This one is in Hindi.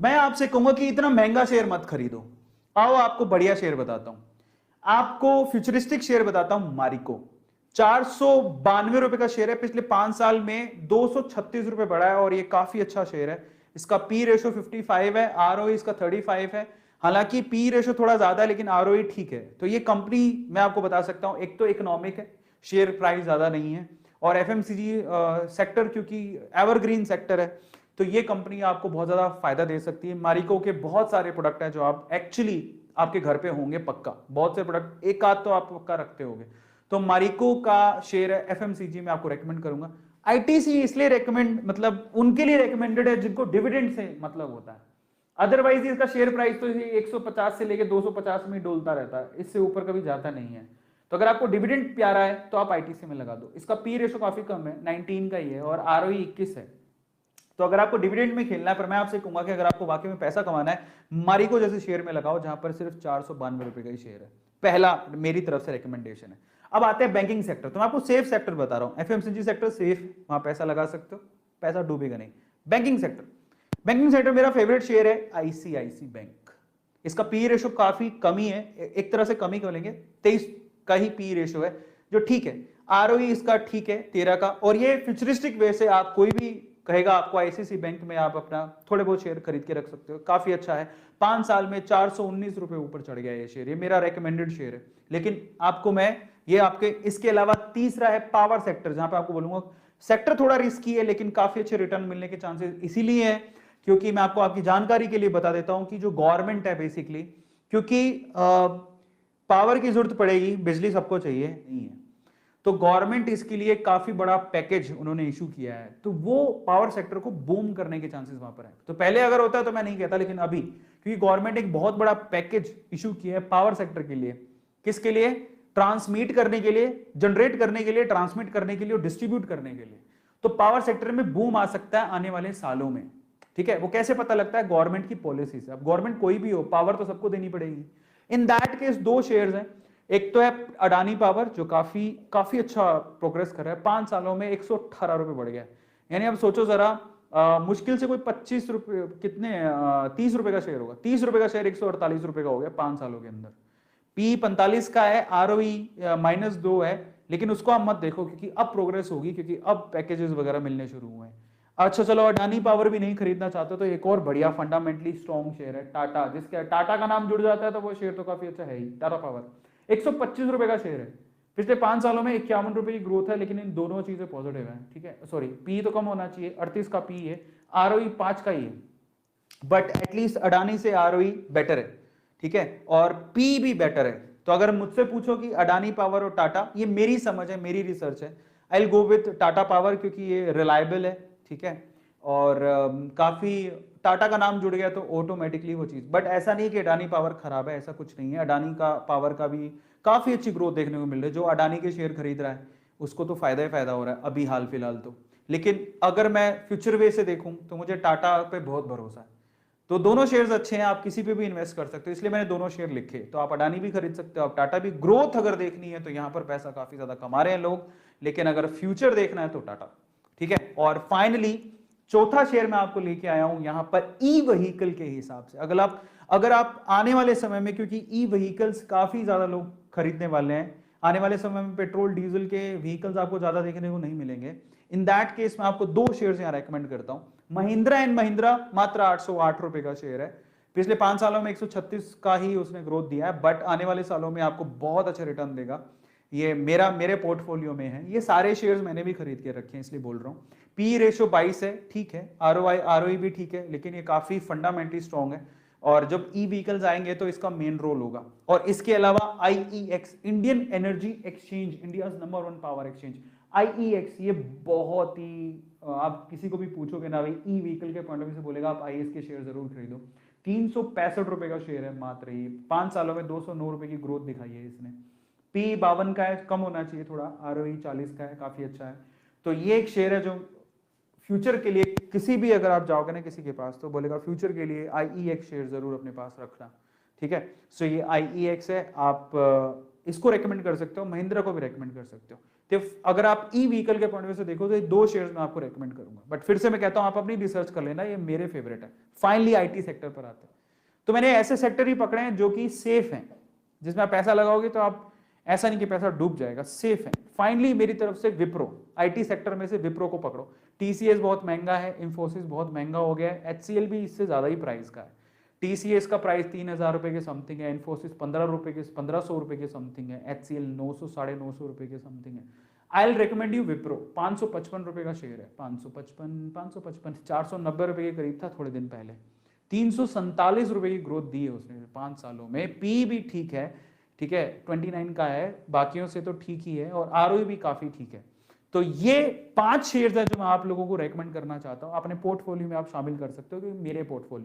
मैं आपसे कहूंगा कि इतना महंगा शेयर मत खरीदो। आओ आपको बढ़िया शेयर बताता हूं। आपको फ्यूचरिस्टिक शेयर बताता हूं, मारिको। 492 रुपए का शेयर है, पिछले 5 साल में 236 रुपए बढ़ा है और ये काफी अच्छा शेयर है। इसका पी रेशो 55 है, आरओ इसका 35 है। हालांकि पी रेशो थोड़ा ज्यादा है लेकिन आरओ ठीक है। तो ये कंपनी मैं आपको बता सकता हूं, एक तो इकोनॉमिक है, शेयर प्राइस ज्यादा नहीं है, और एफएमसीजी सेक्टर क्योंकि एवरग्रीन सेक्टर है, तो ये कंपनी आपको बहुत ज्यादा फायदा दे सकती है। मारिको के बहुत सारे प्रोडक्ट हैं जो आप एक्चुअली आपके घर पे होंगे पक्का, बहुत से प्रोडक्ट एक आध तो आप पक्का रखते होंगे। तो मारिको का शेयर है, एफएमसीजी में आपको रेकमेंड करूंगा। आईटीसी इसलिए रेकमेंड, मतलब उनके लिए रेकमेंडेड है जिनको डिविडेंड से मतलब होता है। अदरवाइज इसका शेयर प्राइस तो 150 से लेके 250 में डोलता रहता है, इससे ऊपर कभी जाता नहीं है। तो अगर आपको डिविडेंड प्यारा है तो आप आईटीसी में लगा दो। इसका पी रेशो काफी कम है, 19 का ही है, और आरओई 21 है। तो अगर आपको डिविडेंड में खेलना है, पर मैं आपसे कहूंगा कि अगर आपको वाकई में पैसा कमाना है, मारिको जैसे शेयर में लगाओ जहां पर सिर्फ 492 रुपए का ही शेयर है। पहला मेरी तरफ से रिकमेंडेशन है। अब आते हैं बैंकिंग सेक्टर। तो मैं आपको सेफ सेक्टर बता रहा हूं, एफएमसीजी सेक्टर सेफ, वहां पैसा लगा सकते हो, पैसा डूबेगा नहीं। बैंकिंग सेक्टर, बैंकिंग सेक्टर मेरा फेवरेट शेयर है आईसीआईसी बैंक। इसका पी रेशो काफी कमी है, एक तरह से कमी कर लेंगे, 23 का ही पी रेशो है, जो ठीक है। आरओई इसका ठीक है 13 का, और ये फ्यूचरिस्टिक वे से आप कोई भी कहेगा आपको आईसीआईसी बैंक में आप अपना थोड़े बहुत शेयर खरीद के रख सकते हो, काफी अच्छा है। 5 साल में 419 रुपए ऊपर चढ़ गया ये शेयर, ये मेरा रेकमेंडेड शेयर है। लेकिन आपको मैं ये आपके इसके अलावा तीसरा है पावर सेक्टर, जहां पे आपको बोलूंगा सेक्टर थोड़ा रिस्की है लेकिन काफी अच्छे रिटर्न मिलने के चांसेस इसीलिए है क्योंकि मैं आपको आपकी जानकारी के लिए बता देता हूं कि जो गवर्नमेंट है बेसिकली, क्योंकि पावर की जरूरत पड़ेगी, बिजली सबको चाहिए नहीं है, तो गवर्नमेंट इसके लिए काफी बड़ा पैकेज उन्होंने इशू किया है, तो वो पावर सेक्टर को बूम करने के चांसेस वहां पर है। तो पहले अगर होता तो मैं नहीं कहता, लेकिन अभी क्योंकि गवर्नमेंट एक बहुत बड़ा पैकेज इशू किया है पावर सेक्टर के लिए, किसके लिए? ट्रांसमिट करने के लिए, जनरेट करने के लिए, ट्रांसमिट करने के लिए और डिस्ट्रीब्यूट करने के लिए। तो पावर सेक्टर में बूम आ सकता है आने वाले सालों में। ठीक है, वो कैसे पता लगता है? गवर्नमेंट की पॉलिसी से। अब गवर्नमेंट कोई भी हो, पावर तो सबको देनी पड़ेगी। इन दैट केस दो शेयर्स हैं, एक तो है अडानी पावर जो काफी काफी अच्छा प्रोग्रेस कर रहा है, 5 सालों में 118 रुपए बढ़ गया। यानी अब सोचो जरा, मुश्किल से कोई 25 रुपए, कितने 30 रुपए का शेयर होगा, 30 रुपए का शेयर 148 रुपए का हो गया 5 सालों के अंदर। पी 45 का है, आरओई -2 है, लेकिन उसको आप मत देखो क्योंकि अब प्रोग्रेस होगी, क्योंकि अब पैकेजेस वगैरह मिलने शुरू हुए हैं। अच्छा चलो, अडानी पावर भी नहीं खरीदना चाहते तो एक और बढ़िया फंडामेंटली स्ट्रॉन्ग शेयर है टाटा, जिसके टाटा का नाम जुड़ जाता है तो वो शेयर तो काफी अच्छा है ही। टाटा पावर 125 रुपए का शेयर है, पिछले 5 सालों में 51 रुपए की ग्रोथ है, लेकिन इन दोनों चीजें पॉजिटिव है। ठीक है, सॉरी पी तो कम होना चाहिए, 38 का पी है, आरओई 5 का ही है, बट एटलीस्ट अडानी से आरओई बेटर है। ठीक है, और पी भी बेटर है। तो अगर मुझसे पूछो कि अडानी पावर और टाटा, ये मेरी समझ है, मेरी रिसर्च है, I will go with Tata power क्योंकि ये रिलायबल है। ठीक है, और काफी टाटा का नाम जुड़ गया तो ऑटोमेटिकली वो चीज, बट ऐसा नहीं कि अडानी पावर खराब है, ऐसा कुछ नहीं है। अडानी का पावर का भी काफी अच्छी ग्रोथ देखने को मिल रही है, जो अडानी के शेयर खरीद रहा है उसको तो फायदा ही फायदा हो रहा है अभी हाल फिलहाल तो। लेकिन अगर मैं फ्यूचर वे से देखूं तो मुझे टाटा पे बहुत भरोसा है। तो दोनों शेयर्स अच्छे हैं, आप किसी पे भी इन्वेस्ट कर सकते हो, इसलिए मैंने दोनों शेयर लिखे। तो आप अडानी भी खरीद सकते हो, आप टाटा भी। ग्रोथ अगर देखनी है तो यहां पर पैसा काफी ज्यादा कमा रहे हैं लोग, लेकिन अगर फ्यूचर देखना है तो टाटा। ठीक है, और फाइनली चौथा शेयर मैं आपको लेके आया हूं यहां पर ई व्हीकल के हिसाब से। अगर आप आने वाले समय में, क्योंकि ई व्हीकल्स काफी ज्यादा लोग खरीदने वाले हैं, आने वाले समय में पेट्रोल डीजल के व्हीकल्स आपको ज्यादा देखने को नहीं मिलेंगे। इन दैट केस मैं आपको दो शेयर्स यहां रेकमेंड करता हूं। महिंद्रा एंड महिंद्रा मात्र 808 रुपए का शेयर है, पिछले 5 सालों में 136 का ही उसने ग्रोथ दिया है, बट आने वाले सालों में आपको बहुत अच्छा रिटर्न देगा। ये मेरे पोर्टफोलियो में है, ये सारे शेयर्स मैंने भी खरीद के रखे हैं इसलिए बोल रहा हूँ। पी रेशो 22 है, ठीक है, आरओई भी ठीक है, लेकिन ये काफी फंडामेंटली स्ट्रॉन्ग है, और जब ई व्हीकल्स आएंगे तो इसका मेन रोल होगा। और इसके अलावा IEX, Indian energy exchange, India number 1 power exchange, IEX, ये बहुत ही, आप किसी को भी पूछोगे ना भाई ई व्हीकल के पॉइंट ऑफ व्यू से, बोलेगा आप आईएएस के शेयर जरूर खरीदो। 365 रुपए का शेयर है मात्र, ही 5 सालों में 209 रुपए की ग्रोथ दिखाई है इसने। पी 52 का है, कम होना चाहिए थोड़ा, आरओई 40 का है, काफी अच्छा है। तो ये एक शेयर है जो फ्यूचर के लिए, किसी भी अगर आप जाओगे ना किसी के पास तो बोलेगा फ्यूचर के लिए आईईएक्स शेयर जरूर अपने पास रखना। ठीक है, सो ये आईईएक्स है, आप इसको रेकमेंड कर सकते हो, महिंद्रा को भी रेकमेंड कर सकते हो। तो अगर आप ई व्हीकल के पॉइंट ऑफ व्यू से देखो तो ये 2 शेयर्स मैं आपको रेकमेंड करूंगा, बट फिर से मैं कहता हूं आप अपनी रिसर्च कर लेना, ये मेरे फेवरेट है। फाइनली आईटी सेक्टर पर आते हैं, तो मैंने ऐसे सेक्टर ही पकड़े हैं जो कि सेफ हैं, जिसमें आप पैसा लगाओगे तो आप ऐसा नहीं कि पैसा डूब जाएगा, सेफ है। फाइनली मेरी तरफ से विप्रो, आईटी सेक्टर में से विप्रो को पकड़ो। टीसीएस बहुत महंगा है, इंफोसिस बहुत महंगा हो गया है, एचसीएल भी इससे ज्यादा ही प्राइस का है। टीसीएस का प्राइस 3,000 रुपए के समथिंग है, इन्फोसिस 1500 रुपए के समथिंग है, एचसीएल 900 950 रुपए के समथिंग है। I will recommend you Wipro, 555 रुपए का शेयर है, 555 490 रुपए के करीब था थोड़े दिन पहले, 347 रुपए की ग्रोथ दी है उसने 5 सालों में। पी भी ठीक है, ठीक है, 29 का है, बाकियों से तो ठीक ही है, और आरओई भी काफी ठीक है। तो ये 5 शेयर्स है जो मैं आप लोगों को रेकमेंड करना चाहता हूं, अपने पोर्टफोलियो में आप शामिल कर सकते हो, क्योंकि मेरे पोर्टफोलियो